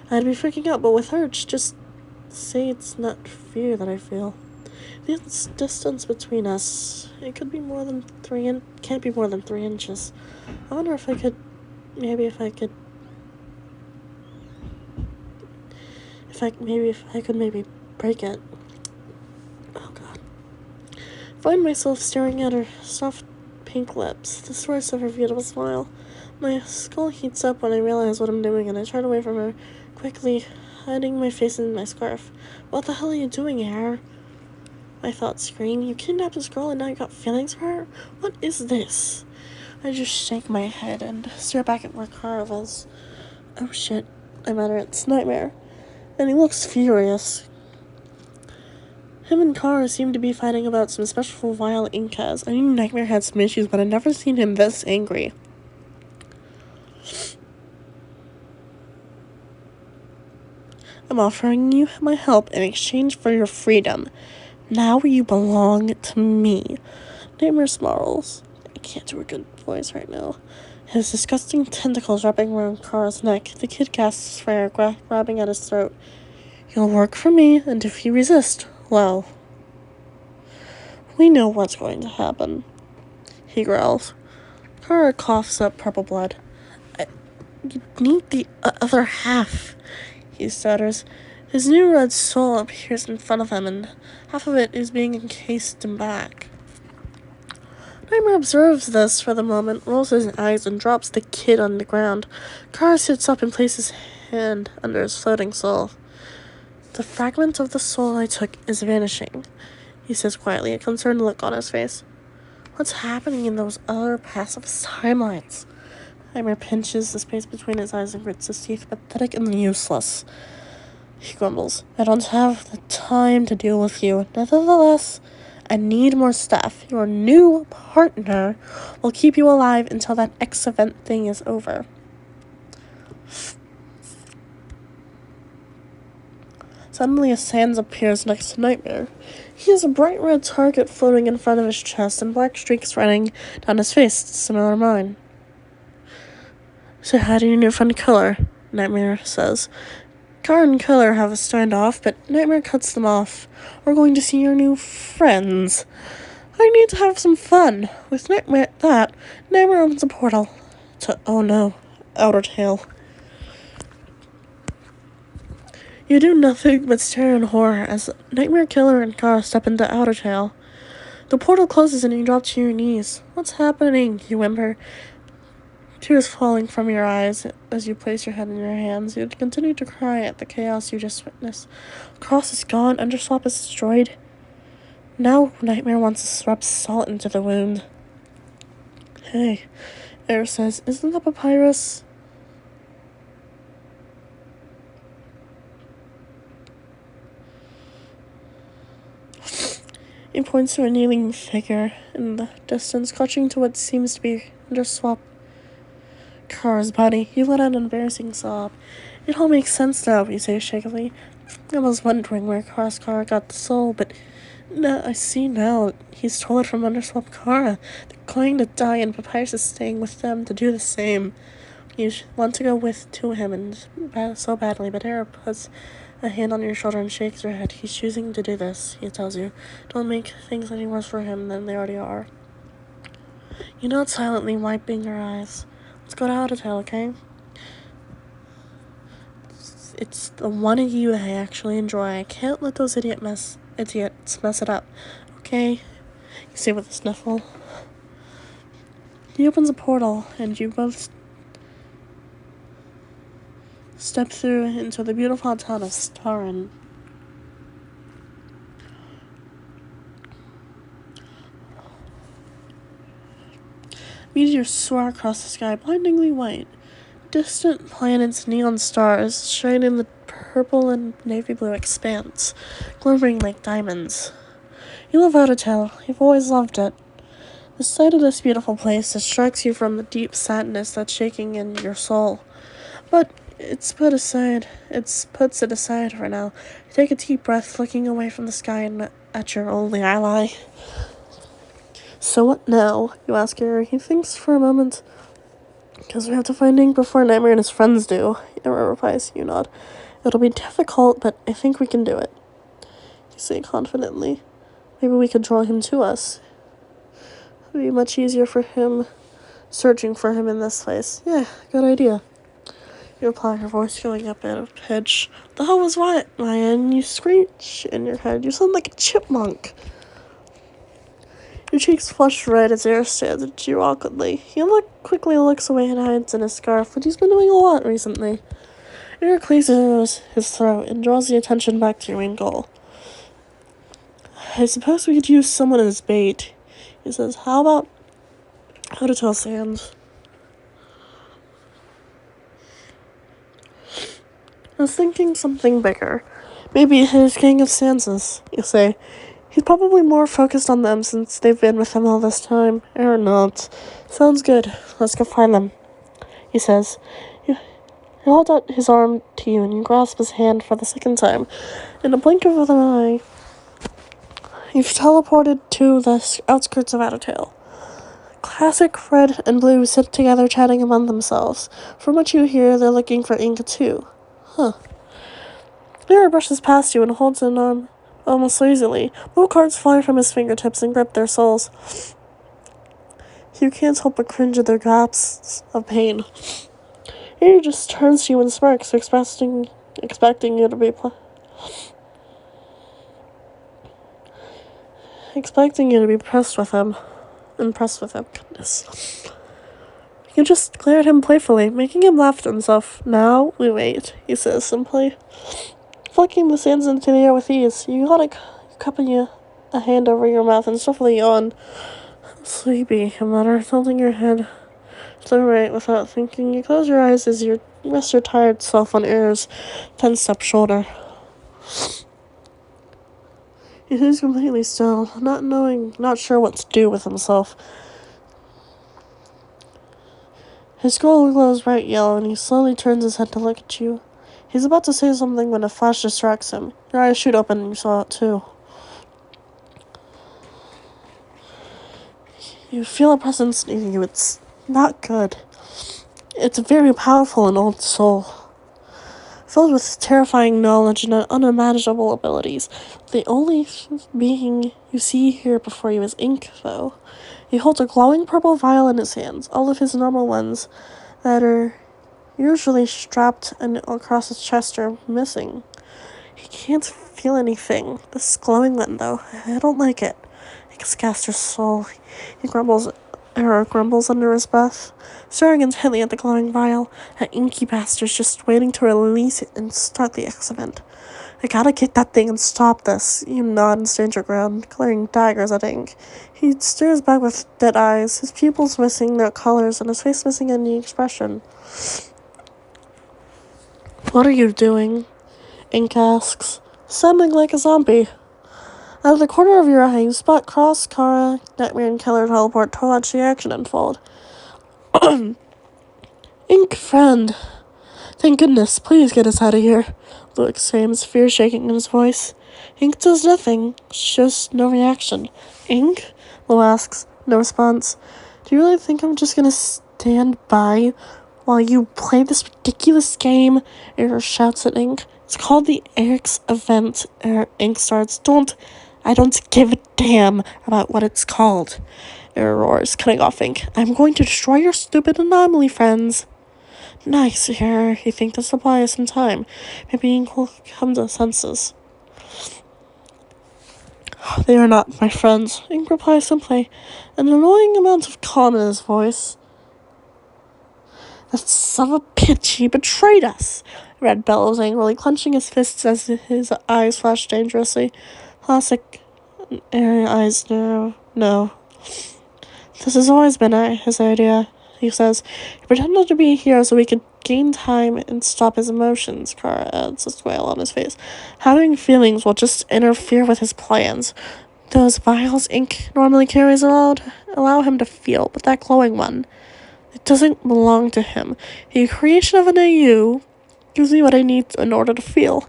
I'd be freaking out, but with her, just say it's not fear that I feel. The distance between us, it could be more than can't be more than 3 inches. I wonder if I could break it. Oh God. I find myself staring at her soft pink lips, the source of her beautiful smile. My skull heats up when I realize what I'm doing, and I turn away from her, quickly hiding my face in my scarf. What the hell are you doing, Hera? My thoughts scream. You kidnapped this girl and now you got feelings for her? What is this? I just shake my head and stare back at where Kara was. Oh shit, I mutter, it's Nightmare. And he looks furious. Him and Kara seem to be fighting about some special vial Ink has. I knew Nightmare had some issues, but I'd never seen him this angry. I'm offering you my help in exchange for your freedom. Now you belong to me. Nightmare snarls. I can't do a good voice right now. His disgusting tentacles wrapping around Kara's neck. The kid gasps for air, grabbing at his throat. You'll work for me, and if you resist, well, we know what's going to happen. He growls. Kara coughs up purple blood. You need the other half, he stutters. His new red soul appears in front of him, and half of it is being encased in black. Nightmare observes this for the moment, rolls his eyes, and drops the kid on the ground. Kara sits up and places his hand under his floating soul. The fragment of the soul I took is vanishing, he says quietly, a concerned look on his face. What's happening in those other passive timelines? Nightmare pinches the space between his eyes and grits his teeth. Pathetic and useless, he grumbles. I don't have the time to deal with you. Nevertheless, I need more stuff. Your new partner will keep you alive until that X-event thing is over. Suddenly, a Sans appears next to Nightmare. He has a bright red target floating in front of his chest and black streaks running down his face, similar to mine. "So how do your new friend Killer?" Nightmare says. Kara and Killer have a standoff, but Nightmare cuts them off. "We're going to see your new friends. I need to have some fun." With Nightmare opens a portal to, oh no, Outer Tail. You do nothing but stare in horror as Nightmare, Killer, and Kara step into Outer Tail. The portal closes and you drop to your knees. "What's happening?" you whimper, tears falling from your eyes as you place your head in your hands. You continue to cry at the chaos you just witnessed. Cross is gone, Underswap is destroyed. Now Nightmare wants to rub salt into the wound. "Hey," Air says, "isn't that Papyrus?" He points to a kneeling figure in the distance, clutching to what seems to be Underswap Kara's body. You let out an embarrassing sob. "It all makes sense now," you say shakily. "I was wondering where Kara got the soul, but I see now. He stole it from Underswap Kara. They're going to die, and Papyrus is staying with them to do the same." You want to go to him and so badly, but Air puts a hand on your shoulder and shakes your head. "He's choosing to do this," he tells you. "Don't make things any worse for him than they already are." You nod silently, wiping your eyes. "Let's go to Outer Tail, okay?" It's the one of you that I actually enjoy. I can't let those idiots mess it up. "Okay," you say with a sniffle. He opens a portal, and you both step through into the beautiful town of Starin. Meteors soar across the sky, blindingly white. Distant planets, neon stars, shine in the purple and navy blue expanse, glimmering like diamonds. You love Outer Tail. You've always loved it. The sight of this beautiful place distracts you from the deep sadness that's shaking in your soul. But it puts it aside for now. You take a deep breath, looking away from the sky and at your only ally. "So what now?" you ask her. He thinks for a moment. "Because we have to find Ink before Nightmare and his friends do," Era replies. You nod. "It'll be difficult, but I think we can do it," you say confidently. "Maybe we could draw him to us. It'd be much easier for him searching for him in this place." "Yeah, good idea," you reply, your voice going up out of pitch. "The hell was what, Ryan?" You screech in your head. "You sound like a chipmunk." Your cheeks flush red as Air stares at you awkwardly. He quickly looks away and hides in his scarf, but he's been doing a lot recently. Air clears his throat and draws the attention back to your main goal. "I suppose we could use someone as bait," he says. "How about Outer Tail Sans?" "I was thinking something bigger. Maybe his gang of Sanses," you say. "He's probably more focused on them since they've been with him all this time." Air nods. "Sounds good. Let's go find them," he says. He holds out his arm to you and you grasp his hand for the second time. In a blink of an eye, you've teleported to the outskirts of Outer Tail. Classic Red and Blue sit together chatting among themselves. From what you hear, they're looking for Ink too. Huh. Mira brushes past you and holds an arm almost lazily. Blue cards fly from his fingertips and grip their souls. You can't help but cringe at their gasps of pain. He just turns to you and smirks, expecting you to be impressed with him. Goodness. You just glare at him playfully, making him laugh at himself. "Now we wait," he says simply. Flicking the sands into the air with ease, you gotta cup a hand over your mouth and softly yawn. "Sleepy," you mutter, tilting your head to the right without thinking. You close your eyes as you rest your tired self on Air's tensed-up shoulder. He stays completely still, not sure what to do with himself. His skull glows bright yellow, and he slowly turns his head to look at you. He's about to say something when a flash distracts him. Your eyes shoot open and you saw it too. You feel a presence near you. It's not good. It's very powerful and old soul, filled with terrifying knowledge and unimaginable abilities. The only being you see here before you is Ink, though. He holds a glowing purple vial in his hands. All of his normal ones that are usually strapped and across his chest are missing. He can't feel anything. This glowing one, though, I don't like it. Ink's caster's soul. He grumbles under his breath, staring intently at the glowing vial. That inky bastard's just waiting to release it and start the experiment. I gotta get that thing and stop this. You nod and stand your ground, glaring daggers at Ink. He stares back with dead eyes, his pupils missing their colors and his face missing any expression. What are you doing? Ink asks, sounding like a zombie. Out of the corner of your eye, you spot Cross, Kara, Nightmare, and Keller teleport to watch the action unfold. Ink, friend. Thank goodness, please get us out of here, Blue exclaims, fear shaking in his voice. Ink does nothing, shows no reaction. Ink? Blue asks, no response. Do you really think I'm just gonna stand by while you play this ridiculous game? Air shouts at Ink. It's called the Eric's event, Ink starts. I don't give a damn about what it's called, Air roars, cutting off Ink. I'm going to destroy your stupid anomaly, friends. Nice, Air. You think this will buy us some time? Maybe Ink will come to senses. They are not my friends, Ink replies simply, an annoying amount of calm in his voice. That son of a bitch, he betrayed us, Red bellows angrily, clenching his fists as his eyes flash dangerously. Classic airy eyes narrow. No. This has always been his idea, he says. He pretended to be here so we could gain time and stop his emotions, Kara adds, a squeal on his face. Having feelings will just interfere with his plans. Those vials Ink normally carries allow him to feel, but that glowing one, it doesn't belong to him. The creation of an AU gives me what I need in order to feel.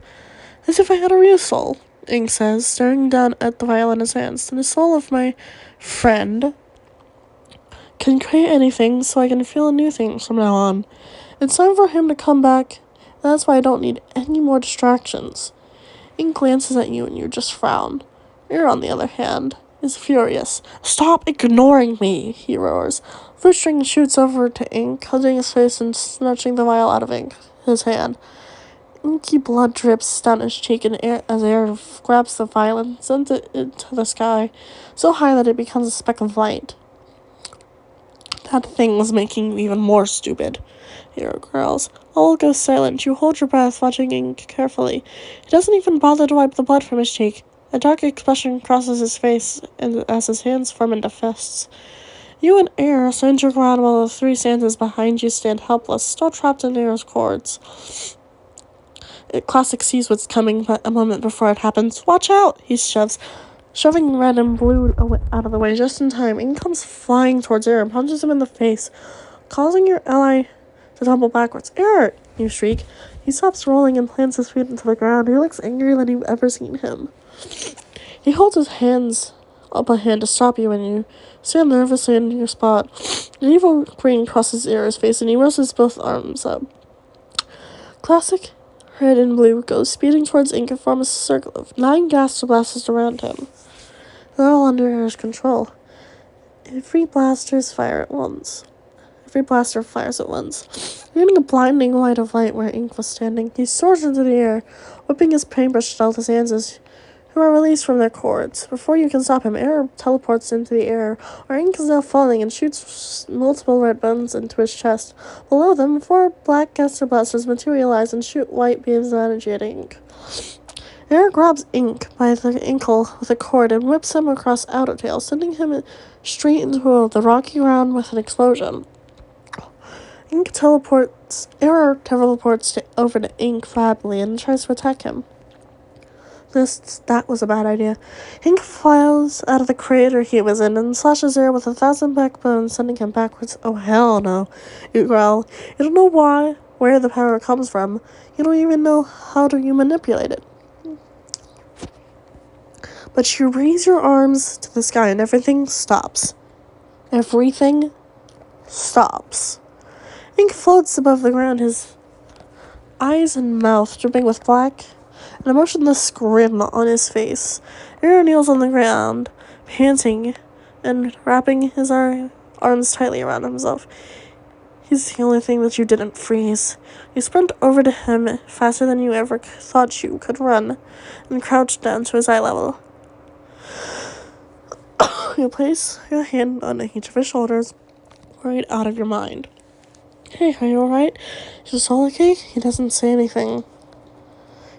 As if I had a real soul, Ink says, staring down at the vial in his hands. And the soul of my friend can create anything so I can feel new things from now on. It's time for him to come back. That's why I don't need any more distractions. Ink glances at you and you just frown. Air, on the other hand, is furious. Stop ignoring me, he roars. Flutestring shoots over to Ink, hugging his face and snatching the vial out of his hand. Inky blood drips down his cheek as Air grabs the vial and sends it into the sky, so high that it becomes a speck of light. That thing was making you even more stupid, Air growls. All goes silent. You hold your breath, watching Ink carefully. He doesn't even bother to wipe the blood from his cheek. A dark expression crosses his face as his hands form into fists. You and Air stand your ground while the three Santas behind you stand helpless, still trapped in Air's cords. Classic sees what's coming, but a moment before it happens. Watch out! He shoves, shoving Red and Blue out of the way just in time. Ink comes flying towards Air and punches him in the face, causing your ally to tumble backwards. Air! You shriek. He stops rolling and plants his feet into the ground. He looks angrier than you've ever seen him. He holds his hands up a hand to stop you when you stand nervously in your spot. An evil grin crosses Air's face and he raises both arms up. Classic Red and Blue goes speeding towards Ink and form a circle of 9 gas blasters around him. They're all under Air's control. Every blaster fires at once. Leaving a blinding light of light where Ink was standing, he soars into the air, whipping his paintbrush out of his hands who are released from their cords. Before you can stop him, Air teleports into the air, where Ink is now falling and shoots multiple red buttons into his chest. Below them, 4 black Gaster blasters materialize and shoot white beams of energy at Ink. Air grabs Ink by the ankle with a cord and whips him across Outer Tail, sending him straight into the rocky ground with an explosion. Air teleports over to Ink flatly and tries to attack him. That was a bad idea. Ink flies out of the crater he was in and slashes Air with 1,000 backbones, sending him backwards. Oh, hell no, you growl. You don't know why, where the power comes from. You don't even know how to manipulate it. But you raise your arms to the sky and everything stops. Everything stops. Ink floats above the ground, his eyes and mouth dripping with black, an emotionless grin on his face. Aaron kneels on the ground, panting and wrapping his arms tightly around himself. He's the only thing that you didn't freeze. You sprint over to him faster than you ever thought you could run, and crouched down to his eye level. You place your hand on each of his shoulders, right out of your mind. Hey, are you alright? Is this all okay? He doesn't say anything.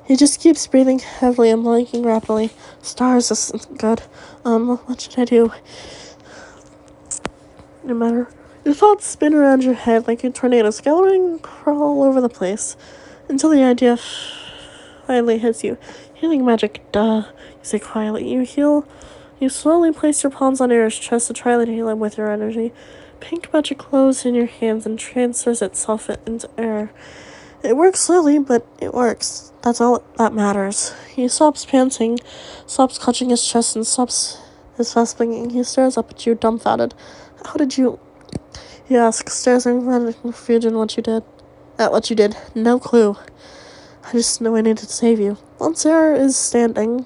He just keeps breathing heavily and blinking rapidly. Stars, this isn't good. What should I do? No matter. Your thoughts spin around your head like a tornado, scouring and crawl all over the place, until the idea finally hits you. Healing magic, duh. You say quietly. You slowly place your palms on Air's chest to try to heal him with your energy. Pink magic glows in your hands and transfers itself into Air. It works slowly, but it works. That's all that matters. He stops panting, stops clutching his chest, and stops his fast blinking. He stares up at you, dumbfounded. How did you... He asks, staring in confusion at what you did. No clue. I just knew I needed to save you. Once Air is standing,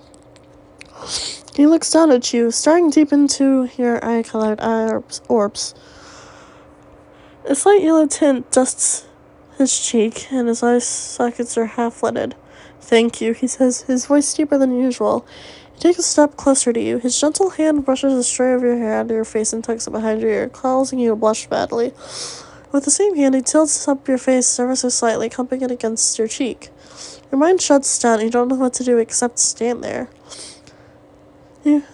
he looks down at you, staring deep into your eye-colored orbs. A slight yellow tint dusts his cheek, and his eye sockets are half-lidded. Thank you, he says, his voice deeper than usual. He takes a step closer to you. His gentle hand brushes a stray of your hair out of your face and tucks it behind your ear, causing you to blush badly. With the same hand, he tilts up your face ever so slightly, cupping it against your cheek. Your mind shuts down, and you don't know what to do except stand there.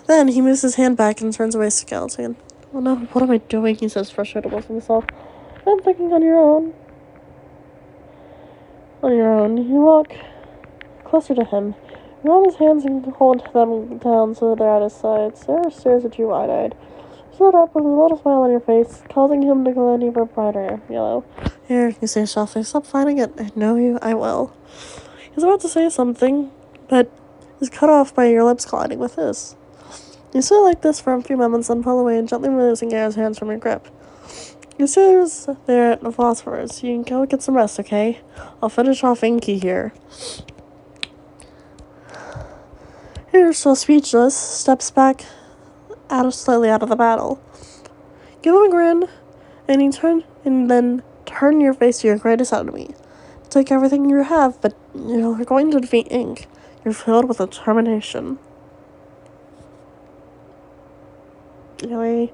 Then he moves his hand back and turns away scowling. Oh no, what am I doing? He says, frustrated with himself. I'm thinking on your own. On your own. You walk closer to him. You grab his hands and hold them down so they're at his sides. Sarah stares at you wide-eyed. You sit up with a little smile on your face, causing him to glow even brighter yellow. Here, you say softly, stop fighting it. I know you, I will. He's about to say something, but is cut off by your lips colliding with his. You sit like this for a few moments, then pull away and gently releasing Air's hands from your grip. You sit there at the philosophers. You can go get some rest, okay? I'll finish off Inky here. Air, still speechless, steps back slightly out of the battle. Give him a grin, and then turn your face to your greatest enemy. Take everything you have, but you're going to defeat Ink. You're filled with determination. Anyway.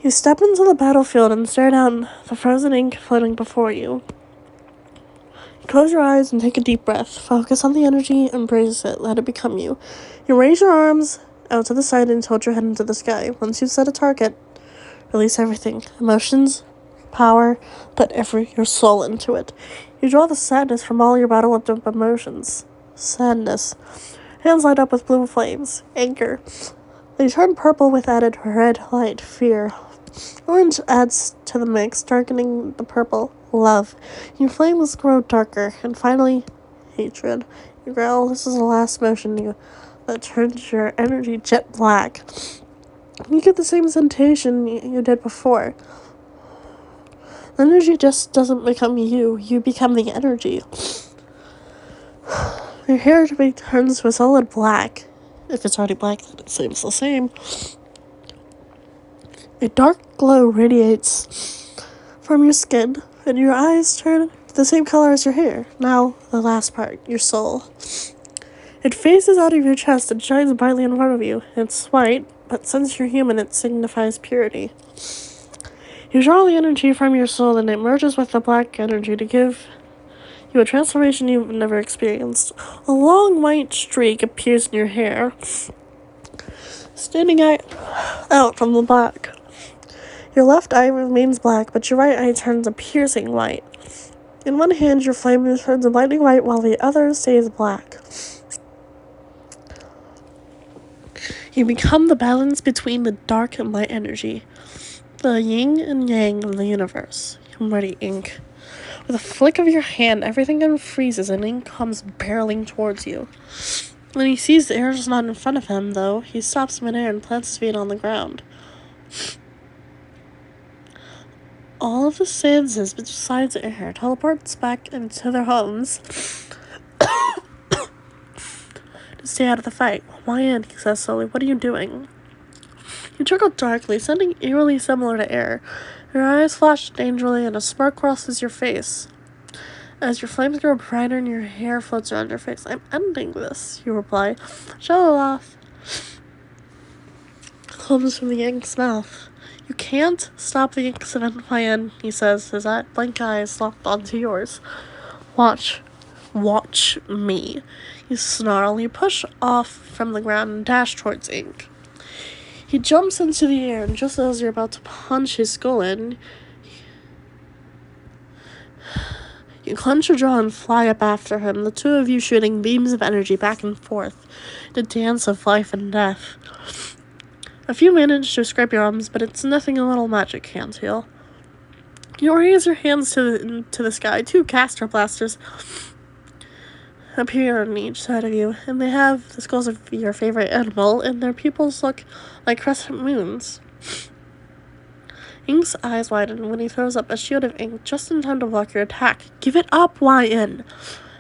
You step into the battlefield and stare down the frozen ink floating before you. Close your eyes and take a deep breath. Focus on the energy, embrace it, let it become you. You raise your arms out to the side and tilt your head into the sky. Once you've set a target, release everything. Emotions, power, put your soul into it. You draw the sadness from all your battle-up emotions. Sadness. Hands light up with blue flames. Anger. They turn purple with added red light. Fear. Orange adds to the mix, darkening the purple. Love. Your flames grow darker, and finally, hatred. You growl, this is the last motion that turns your energy jet black. You get the same sensation you did before. The energy just doesn't become you, you become the energy. Your hair turns to a solid black. If it's already black, then it seems the same. A dark glow radiates from your skin, and your eyes turn the same color as your hair. Now, the last part, your soul. It phases out of your chest and shines brightly in front of you. It's white, but since you're human, it signifies purity. You draw the energy from your soul and it merges with the black energy to give you a transformation you've never experienced. A long white streak appears in your hair, standing out from the black. Your left eye remains black, but your right eye turns a piercing white. In one hand, your flame turns a blinding white while the other stays black. You become the balance between the dark and light energy, the yin and yang of the universe. I'm ready, Ink. With a flick of your hand, everything unfreezes and Ink comes barreling towards you. When he sees the air is not in front of him, though, he stops midair and plants his feet on the ground. All of the Sanses besides the air teleports back into their homes to stay out of the fight. Why, he says slowly, what are you doing? You chuckle darkly, sounding eerily similar to air. Your eyes flash dangerously and a smirk crosses your face. As your flames grow brighter and your hair floats around your face. I'm ending this, you reply. Shallow laugh comes from the Ink's mouth. You can't stop the incident, Hyan, he says, his blank eyes locked onto yours. Watch me. You snarl. You push off from the ground and dash towards Ink. He jumps into the air, and just as you're about to punch his skull in, you clench your jaw and fly up after him, the two of you shooting beams of energy back and forth, in a dance of life and death. A few manage to scrape your arms, but it's nothing a little magic can't heal. You raise your hands to the sky. Two caster blasters appear on each side of you, and they have the skulls of your favorite animal, and their pupils look like crescent moons. Ink's eyes widen when he throws up a shield of ink just in time to block your attack. Give it up, YN!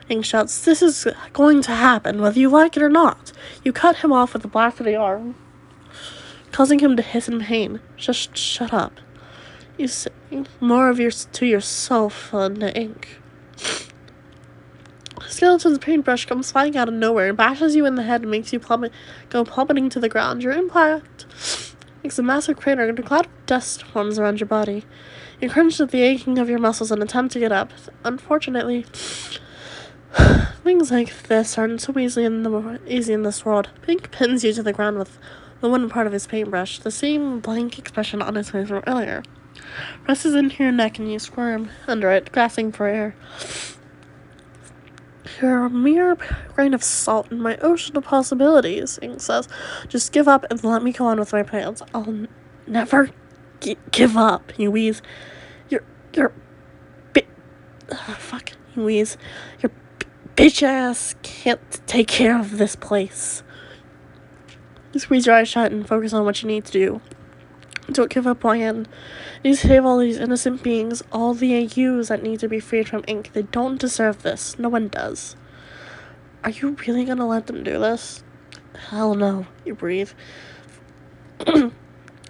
Ink shouts, this is going to happen, whether you like it or not. You cut him off with a blast of the arm, causing him to hiss in pain. Just shut up. You say more to yourself than to Ink. Skeleton's paintbrush comes flying out of nowhere and bashes you in the head and makes you go plummeting to the ground. Your impact makes a massive crater and a cloud of dust forms around your body. You cringe at the aching of your muscles and attempt to get up. Unfortunately, things like this aren't so easy in this world. Pink pins you to the ground with the one part of his paintbrush, the same blank expression on his face from earlier. Presses into your neck and you squirm under it, gasping for air. You're a mere grain of salt in my ocean of possibilities, Ink says. Just give up and let me go on with my plans. I'll never give up, you wheeze. You wheeze. Your bitch ass can't take care of this place. You squeeze your eyes shut and focus on what you need to do. Don't give up, YN. You save all these innocent beings, all the AUs that need to be freed from Ink. They don't deserve this. No one does. Are you really gonna let them do this? Hell no, you breathe.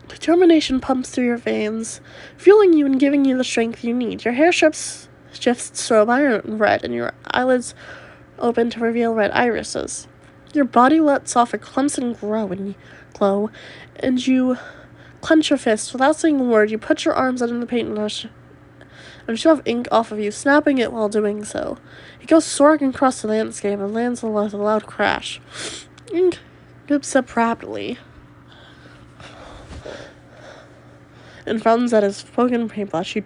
Determination pumps through your veins, fueling you and giving you the strength you need. Your hair shifts to a vibrant red, and your eyelids open to reveal red irises. Your body lets off a crimson glow, and you clench your fist. Without saying a word, you put your arms under the paintbrush and shove Ink off of you, snapping it while doing so. It goes soaring across the landscape and lands with a loud crash. Ink gives up rapidly and frowns at his broken paintbrush. You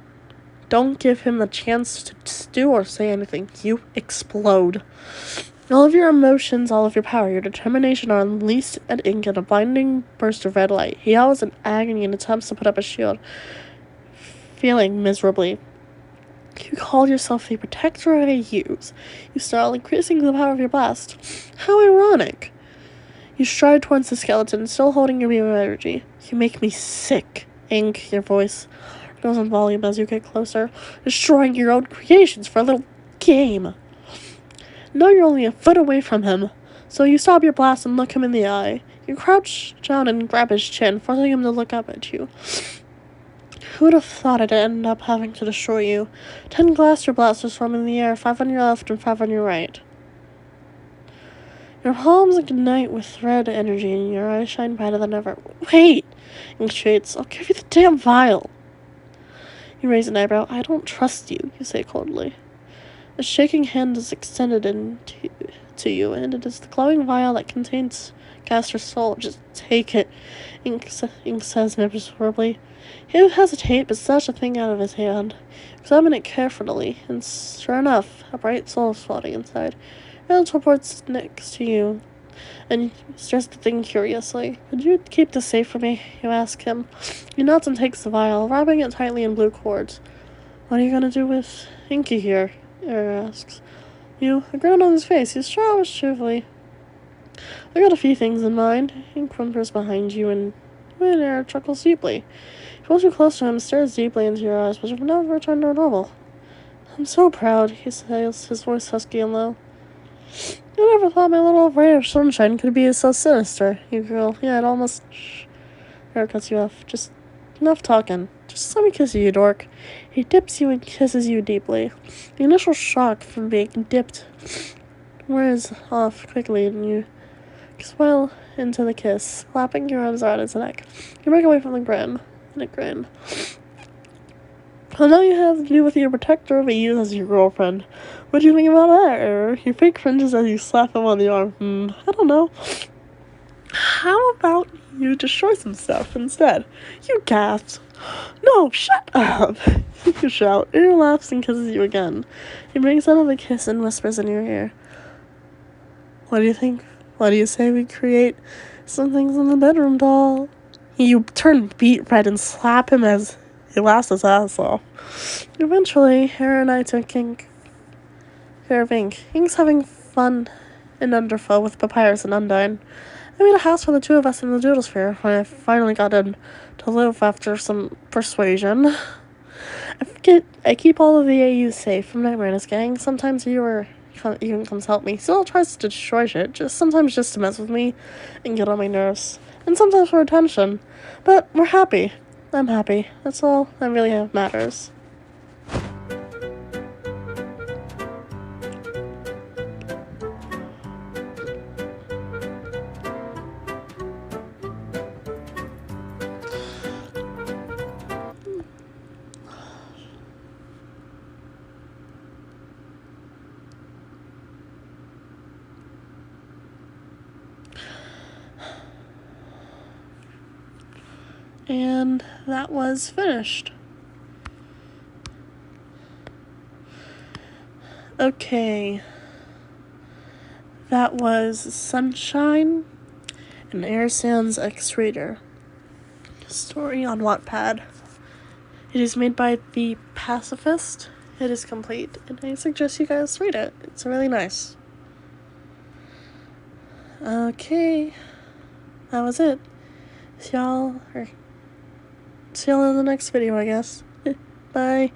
don't give him a chance to stew or say anything. You explode. All of your emotions, all of your power, your determination are unleashed at Ink in a blinding burst of red light. He howls in agony and attempts to put up a shield, feeling miserably. You call yourself the protector of AUs. You snarl, increasing the power of your blast. How ironic. You stride towards the skeleton, still holding your beam of energy. You make me sick, Ink. Your voice goes on volume as you get closer, destroying your own creations for a little game. Now you're only a foot away from him, so you stop your blast and look him in the eye. You crouch down and grab his chin, forcing him to look up at you. Who would have thought I'd end up having to destroy you? 10 blaster blasters form in the air, 5 on your left and 5 on your right. Your palms ignite with red energy and your eyes shine brighter than ever. Wait! Ink shrieks, I'll give you the damn vial. You raise an eyebrow. I don't trust you, you say coldly. A shaking hand is extended to you, and it is the glowing vial that contains Castor's soul. Just take it, Ink says miserably. He would hesitate, but snatched the thing out of his hand. Examine it carefully, and sure enough, a bright soul is floating inside. It teleports next to you, and you stares at the thing curiously. Could you keep this safe for me? You ask him. He nods and takes the vial, wrapping it tightly in blue cords. What are you gonna do with Inky here? Air asks. A grin on his face. He straws cheerfully. I got a few things in mind. Ink whimpers behind you, and Air chuckles deeply. He pulls you close to him, stares deeply into your eyes, but you've never returned to normal. I'm so proud, he says, his voice husky and low. I never thought my little ray of sunshine could be so sinister, you girl. Yeah, it almost... Air cuts you off. Just enough talking. Just let me kiss you, dork. He dips you and kisses you deeply. The initial shock from being dipped wears off quickly, and you smile into the kiss, slapping your arms around his neck. You break away from the grin, and a grin. Well, now you have to do with your protector, but you as your girlfriend. What do you think about that? Your fake cringes as you slap him on the arm. I don't know. How about you destroy some stuff instead? You gasp. No, shut up! You shout. Air laughs and kisses you again. He brings out a kiss and whispers in your ear. What do you think? What do you say we create some things in the bedroom, doll? You turn beet red and slap him as he laughs his ass off. Eventually, Hera and I took care of Ink. Ink's having fun in Underfell with Papyrus and Undyne. I made a house for the two of us in the Doodle Sphere when I finally got in to live after some persuasion. I keep all of the AUs safe from Nightmare's gang. Sometimes even comes help me. Still tries to destroy shit, sometimes just to mess with me and get on my nerves. And sometimes for attention. But we're happy. I'm happy. That's all that really matters. And that was finished. Okay. That was Sunshine and Air Sans X-Raider. Story on Wattpad. It is made by The Pacifist. It is complete, and I suggest you guys read it. It's really nice. Okay. That was it. See y'all in the next video, I guess. Bye.